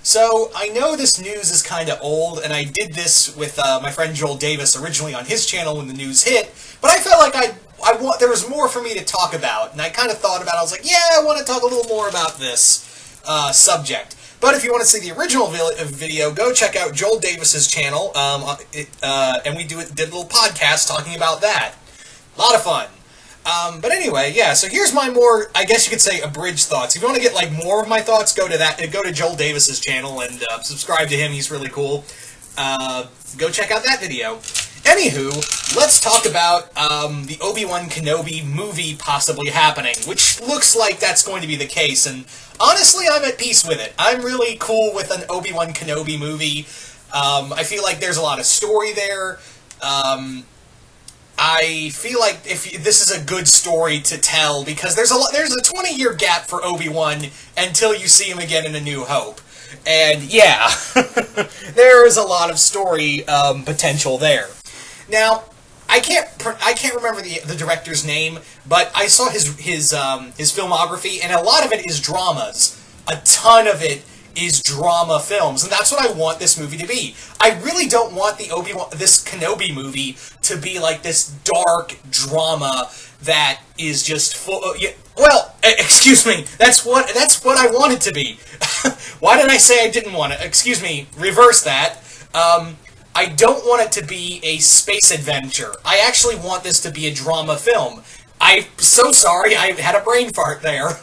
So, I know this news is kind of old, and I did this with my friend Joel Davis originally on his channel when the news hit, but I felt like there was more for me to talk about, and I kind of thought about it. I was like, yeah, I want to talk a little more about this subject. But if you want to see the original video, go check out Joel Davis's channel, and we did a little podcast talking about that. A lot of fun. But anyway, yeah, so here's my more, I guess you could say, abridged thoughts. If you want to get, like, more of my thoughts, go to Joel Davis's channel and subscribe to him. He's really cool. Go check out that video. Anywho, let's talk about the Obi-Wan Kenobi movie possibly happening, which looks like that's going to be the case, and honestly, I'm at peace with it. I'm really cool with an Obi-Wan Kenobi movie. I feel like there's a lot of story there. I feel like this is a good story to tell, because there's a 20-year gap for Obi-Wan until you see him again in A New Hope. And yeah, there is a lot of story potential there. Now, I can't remember the director's name, but I saw his filmography, and a lot of it is dramas. A ton of it is drama films, and that's what I want this movie to be. I really don't want this Kenobi movie to be like this dark drama that is just full. Well, excuse me. That's what I want it to be. Why did I say I didn't want it? Excuse me. Reverse that. I don't want it to be a space adventure. I actually want this to be a drama film. I'm so sorry. I had a brain fart there.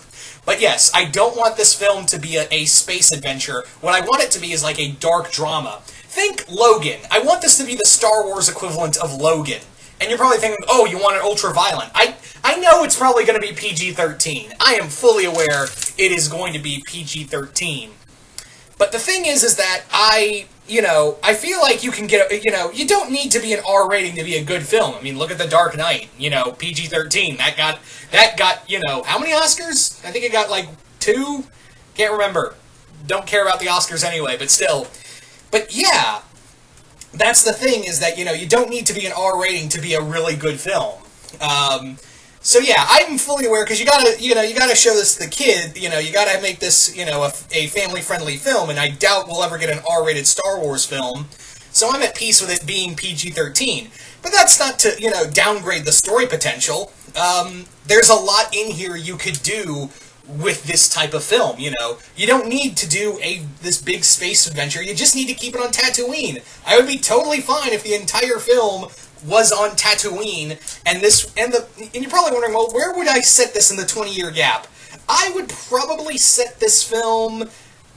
But yes, I don't want this film to be a space adventure. What I want it to be is like a dark drama. Think Logan. I want this to be the Star Wars equivalent of Logan. And you're probably thinking, oh, you want it ultra-violent. I know it's probably going to be PG-13. I am fully aware it is going to be PG-13. But the thing is that I feel like you can get, you don't need to be an R rating to be a good film. I mean, look at The Dark Knight, PG-13. That got, how many Oscars? I think it got, like, 2? Can't remember. Don't care about the Oscars anyway, but still. But, yeah, that's the thing, is that, you don't need to be an R rating to be a really good film. So yeah, I'm fully aware, because you gotta show this to the kid, you gotta make this, a family-friendly film, and I doubt we'll ever get an R-rated Star Wars film, so I'm at peace with it being PG-13. But that's not to, downgrade the story potential. There's a lot in here you could do with this type of film, You don't need to do this big space adventure, you just need to keep it on Tatooine. I would be totally fine if the entire film was on Tatooine, and you're probably wondering, well, where would I set this in the 20-year gap? I would probably set this film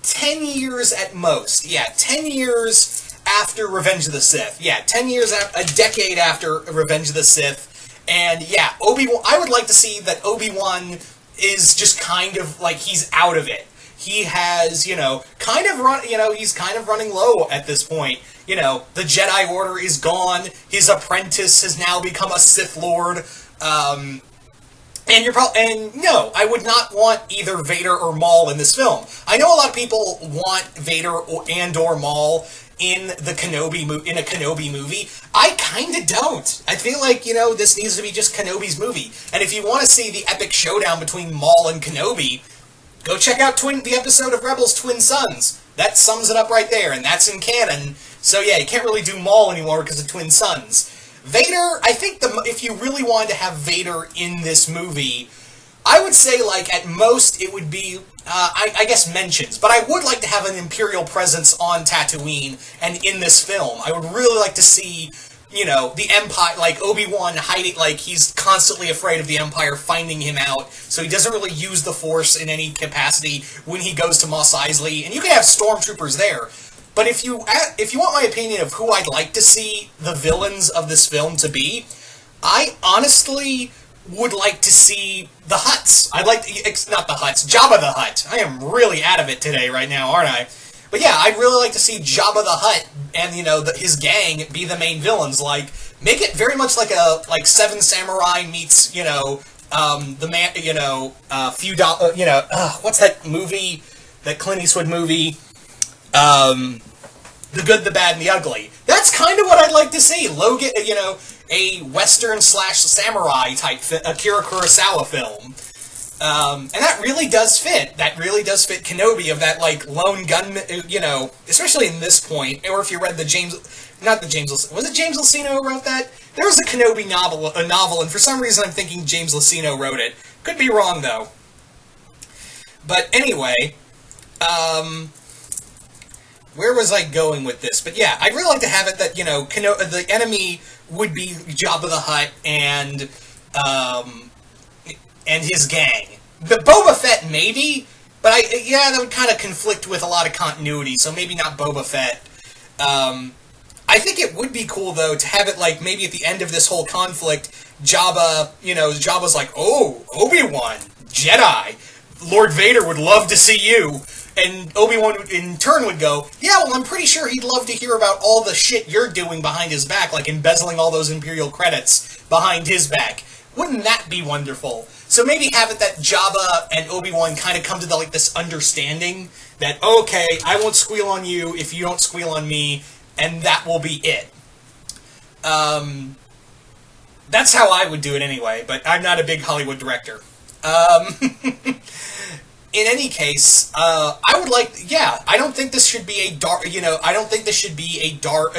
10 years at most. Yeah, 10 years after Revenge of the Sith. Yeah, 10 years, a decade after Revenge of the Sith. And yeah, Obi-Wan, I would like to see that Obi-Wan is just kind of like he's out of it. He has, he's kind of running low at this point. The Jedi Order is gone. His apprentice has now become a Sith Lord. And no, I would not want either Vader or Maul in this film. I know a lot of people want Vader or Maul in a Kenobi movie. I kind of don't. I feel like, this needs to be just Kenobi's movie. And if you want to see the epic showdown between Maul and Kenobi, go check out the episode of Rebels Twin Sons. That sums it up right there, and that's in canon. So yeah, you can't really do Maul anymore because of Twin Sons. Vader, I think if you really wanted to have Vader in this movie, I would say, like, at most it would be, I guess, mentions. But I would like to have an Imperial presence on Tatooine and in this film. I would really like to see, the Empire, like, Obi-Wan hiding, like, he's constantly afraid of the Empire finding him out, so he doesn't really use the Force in any capacity when he goes to Mos Eisley. And you can have stormtroopers there. But if you want my opinion of who I'd like to see the villains of this film to be, I honestly would like to see the Hutts. I'd like to, not the Hutts, Jabba the Hutt. I am really out of it today right now, aren't I? But yeah, I'd really like to see Jabba the Hutt and, his gang be the main villains. Like, make it very much like Seven Samurai meets, the man, what's that movie, that Clint Eastwood movie? The Good, the Bad, and the Ugly. That's kind of what I'd like to see. Logan, a Western/samurai type Akira Kurosawa film. And that really does fit. That really does fit Kenobi, of that, like, lone gunman, especially in this point, or if you read not the James, was it James Luceno who wrote that? There was a Kenobi novel, and for some reason I'm thinking James Luceno wrote it. Could be wrong, though. But anyway, where was I going with this? But yeah, I'd really like to have it that, the enemy would be Jabba the Hutt and his gang. The Boba Fett, maybe, but that would kind of conflict with a lot of continuity, so maybe not Boba Fett. I think it would be cool, though, to have it, like, maybe at the end of this whole conflict, Jabba's like, oh, Obi-Wan, Jedi, Lord Vader would love to see you. And Obi-Wan, in turn, would go, yeah, well, I'm pretty sure he'd love to hear about all the shit you're doing behind his back, like embezzling all those Imperial credits behind his back. Wouldn't that be wonderful? So maybe have it that Jabba and Obi-Wan kind of come to this understanding that, okay, I won't squeal on you if you don't squeal on me, and that will be it. That's how I would do it anyway, but I'm not a big Hollywood director. In any case, I would I don't think this should be a dark, I don't think this should be a dark...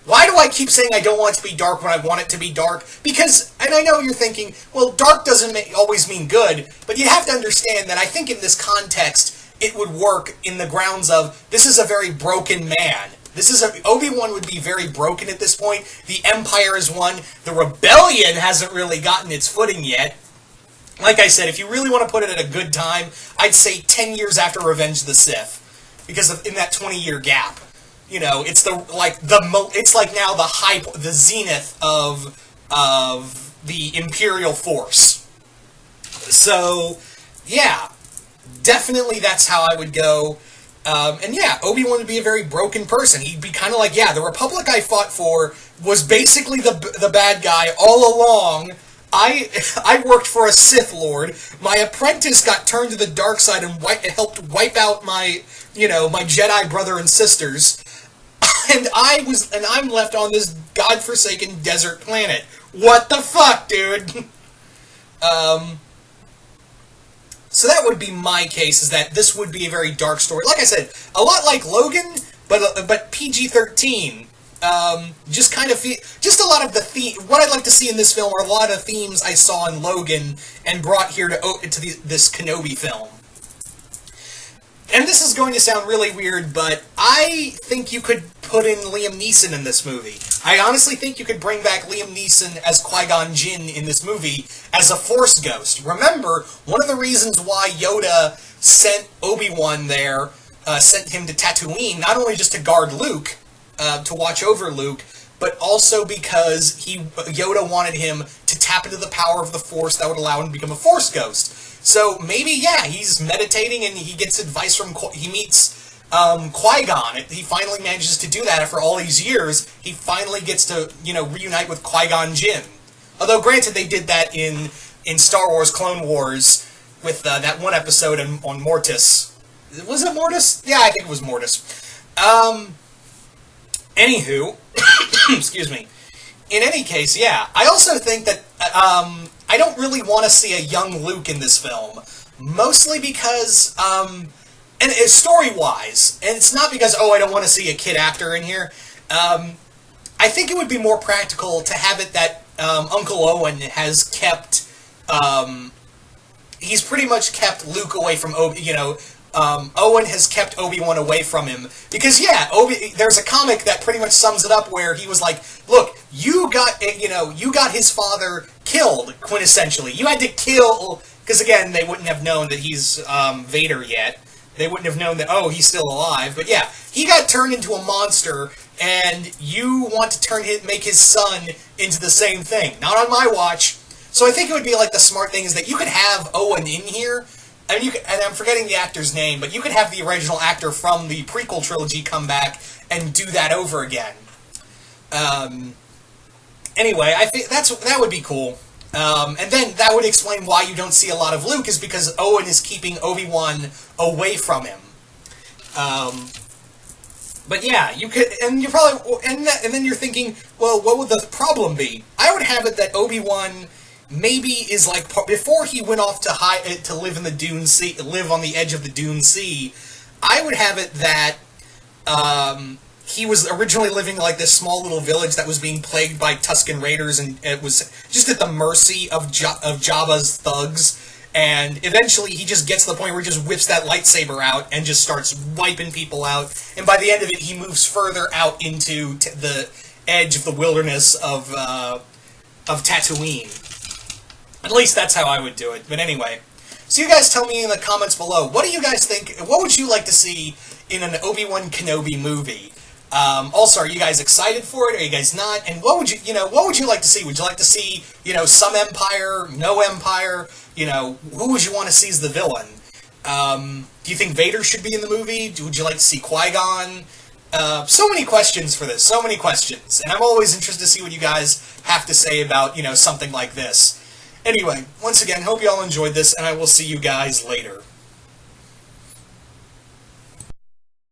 Why do I keep saying I don't want it to be dark when I want it to be dark? Because, and I know you're thinking, well, dark doesn't always mean good, but you have to understand that I think in this context, it would work in the grounds of, this is a very broken man. Obi-Wan would be very broken at this point. The Empire has won. The Rebellion hasn't really gotten its footing yet. Like I said, if you really want to put it at a good time, I'd say 10 years after Revenge of the Sith. Because in that 20-year gap. It's it's like now the zenith of the Imperial force. So, yeah. Definitely that's how I would go. And yeah, Obi-Wan would be a very broken person. He'd be kind of like, yeah, the Republic I fought for was basically the bad guy all along. I worked for a Sith Lord. My apprentice got turned to the dark side and helped wipe out my Jedi brother and sisters. And I'm left on this godforsaken desert planet. What the fuck, dude? So that would be my case, is that this would be a very dark story. Like I said, a lot like Logan, but PG-13. Just a lot of what I'd like to see in this film are a lot of themes I saw in Logan and brought here to this Kenobi film. And this is going to sound really weird, but I think you could put in Liam Neeson in this movie. I honestly think you could bring back Liam Neeson as Qui-Gon Jinn in this movie as a Force ghost. Remember, one of the reasons why Yoda sent Obi-Wan there, sent him to Tatooine, not only just to guard Luke, to watch over Luke, but also because Yoda wanted him to tap into the power of the Force that would allow him to become a Force ghost. So maybe, yeah, he's meditating and he gets advice from, he meets Qui-Gon. He finally manages to do that after all these years. He finally gets to, reunite with Qui-Gon Jinn. Although, granted, they did that in Star Wars Clone Wars with that one episode on Mortis. Was it Mortis? Yeah, I think it was Mortis. Anywho, excuse me. In any case, yeah, I also think that I don't really want to see a young Luke in this film, mostly because, and it's story-wise, and it's not because, I don't want to see a kid actor in here. I think it would be more practical to have it that Uncle Owen has kept, he's pretty much kept Luke away from Owen has kept Obi-Wan away from him. Because, yeah, there's a comic that pretty much sums it up where he was like, look, you got his father killed, quintessentially. You had to kill, because again, they wouldn't have known that he's Vader yet. They wouldn't have known that, he's still alive. But yeah, he got turned into a monster, and you want to make his son into the same thing. Not on my watch. So I think it would be like the smart thing is that you could have Owen in here. I mean, and I'm forgetting the actor's name, but you could have the original actor from the prequel trilogy come back and do that over again. Anyway, I think that would be cool. And then that would explain why you don't see a lot of Luke, is because Owen is keeping Obi-Wan away from him. But yeah, you could, and you're probably, and then you're thinking, well, what would the problem be? I would have it that Obi-Wan maybe is like before he went off to live in the Dune Sea, live on the edge of the Dune Sea. I would have it that he was originally living like this small little village that was being plagued by Tusken Raiders, and it was just at the mercy of Jabba's thugs. And eventually he just gets to the point where he just whips that lightsaber out and just starts wiping people out. And by the end of it, he moves further out into the edge of the wilderness of Tatooine. At least that's how I would do it. But anyway, so you guys tell me in the comments below, what do you guys think? What would you like to see in an Obi-Wan Kenobi movie? Also, are you guys excited for it? Are you guys not? And what would you like to see? Would you like to see, some Empire, no Empire? Who would you want to see as the villain? Do you think Vader should be in the movie? Would you like to see Qui-Gon? So many questions for this, so many questions. And I'm always interested to see what you guys have to say about, something like this. Anyway, once again, hope you all enjoyed this, and I will see you guys later.